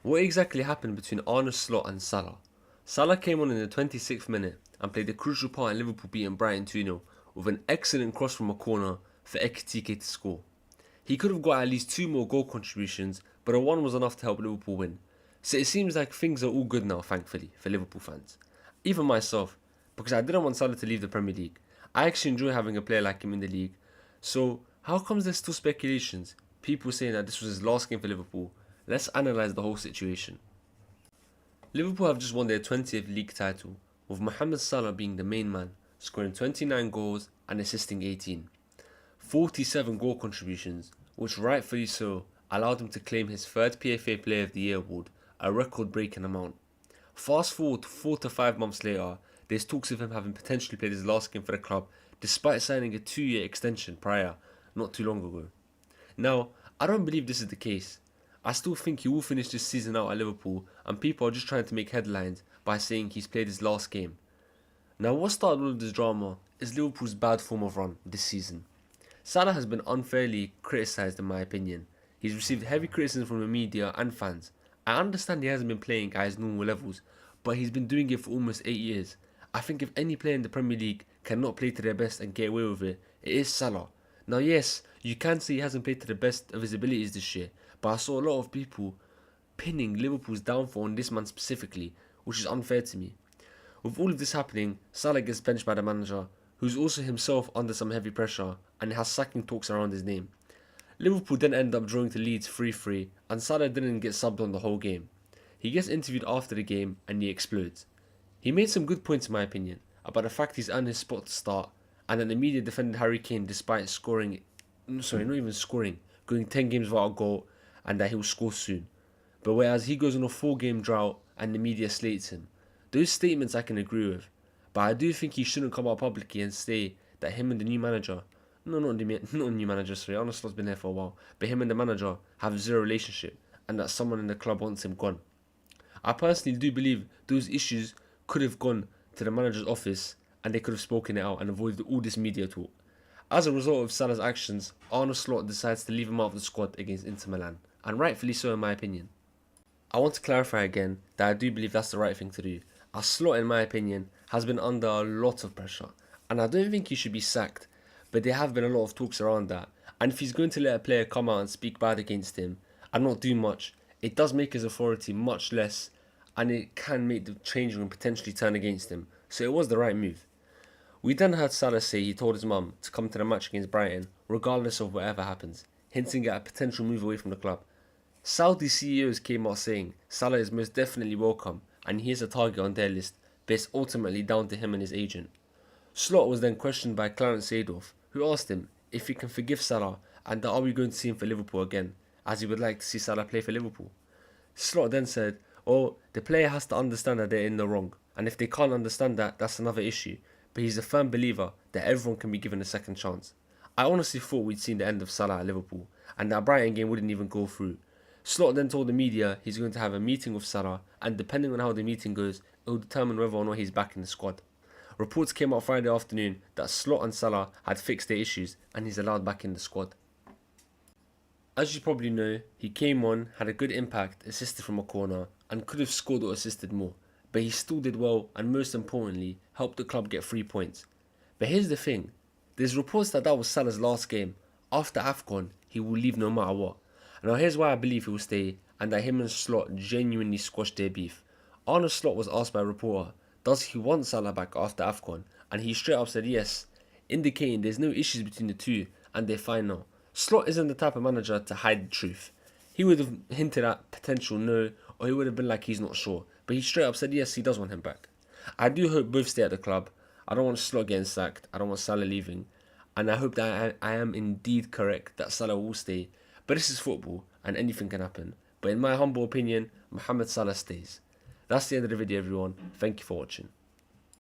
What exactly happened between analyse, Slot and Salah? Salah came on in the 26th minute and played a crucial part in Liverpool beating Brighton 2-0 with an excellent cross from a corner for Ekitike to score. He could have got at least 2 more goal contributions, but a 1 was enough to help Liverpool win. So it seems like things are all good now, thankfully, for Liverpool fans. Even myself, because I didn't want Salah to leave the Premier League. I actually enjoy having a player like him in the league. So how comes there's still speculations? People saying that this was his last game for Liverpool. Let's analyse the whole situation. Liverpool have just won their 20th league title, with Mohamed Salah being the main man, scoring 29 goals and assisting 18. 47 goal contributions, which rightfully so allowed him to claim his third PFA Player of the Year award, a record-breaking amount. Fast forward 4 to 5 months later, there's talks of him having potentially played his last game for the club, despite signing a 2-year extension prior, not too long ago. Now, I don't believe this is the case. I still think he will finish this season out at Liverpool, and people are just trying to make headlines by saying he's played his last game. Now, what started all of this drama is Liverpool's bad form of run this season. Salah has been unfairly criticised in my opinion. He's received heavy criticism from the media and fans. I understand he hasn't been playing at his normal levels, but he's been doing it for almost 8 years. I think if any player in the Premier League cannot play to their best and get away with it, it is Salah. Now yes, you can say he hasn't played to the best of his abilities this year, but I saw a lot of people pinning Liverpool's downfall on this man specifically, which is unfair to me. With all of this happening, Salah gets benched by the manager, who's also himself under some heavy pressure and has sacking talks around his name. Liverpool then end up drawing to Leeds 3-3 and Salah didn't get subbed on the whole game. He gets interviewed after the game and he explodes. He made some good points in my opinion about the fact he's earned his spot to start and that the media defended Harry Kane despite going 10 games without a goal and that he'll score soon. But whereas he goes on a 4-game drought and the media slates him. Those statements I can agree with, but I do think he shouldn't come out publicly and say that him and the new manager, not the new manager, sorry, analyse Slot's been there for a while, but him and the manager have zero relationship and that someone in the club wants him gone. I personally do believe those issues could have gone to the manager's office and they could have spoken it out and avoided all this media talk. As a result of Salah's actions, analyse Slot decides to leave him out of the squad against Inter Milan, and rightfully so in my opinion. I want to clarify again that I do believe that's the right thing to do, as Slot in my opinion has been under a lot of pressure, and I don't think he should be sacked, but there have been a lot of talks around that, and if he's going to let a player come out and speak bad against him and not do much, it does make his authority much less, and it can make the changing room potentially turn against him, so it was the right move. We then heard Salah say he told his mum to come to the match against Brighton, regardless of whatever happens, hinting at a potential move away from the club. Saudi CEOs came out saying Salah is most definitely welcome and he is a target on their list, but it's ultimately down to him and his agent. Slot was then questioned by Clarence Seedorf, who asked him if he can forgive Salah and that are we going to see him for Liverpool again, as he would like to see Salah play for Liverpool. Slot then said, the player has to understand that they're in the wrong, and if they can't understand that, that's another issue, but he's a firm believer that everyone can be given a second chance. I honestly thought we'd seen the end of Salah at Liverpool, and that Brighton game wouldn't even go through. Slot then told the media he's going to have a meeting with Salah, and depending on how the meeting goes, it will determine whether or not he's back in the squad. Reports came out Friday afternoon that Slot and Salah had fixed their issues, and he's allowed back in the squad. As you probably know, he came on, had a good impact, assisted from a corner, and could have scored or assisted more, but he still did well and most importantly, helped the club get 3 points. But here's the thing, there's reports that was Salah's last game. After AFCON, he will leave no matter what. Now here's why I believe he will stay and that him and Slot genuinely squashed their beef. Arne Slot was asked by a reporter, does he want Salah back after AFCON? And he straight up said yes, indicating there's no issues between the two and they're fine now. Slot isn't the type of manager to hide the truth. He would have hinted at potential no, or he would have been like he's not sure. But he straight up said yes, he does want him back. I do hope both stay at the club. I don't want Slot getting sacked. I don't want Salah leaving. And I hope that I am indeed correct that Salah will stay. But this is football and anything can happen. But in my humble opinion, Mohamed Salah stays. That's the end of the video everyone. Thank you for watching.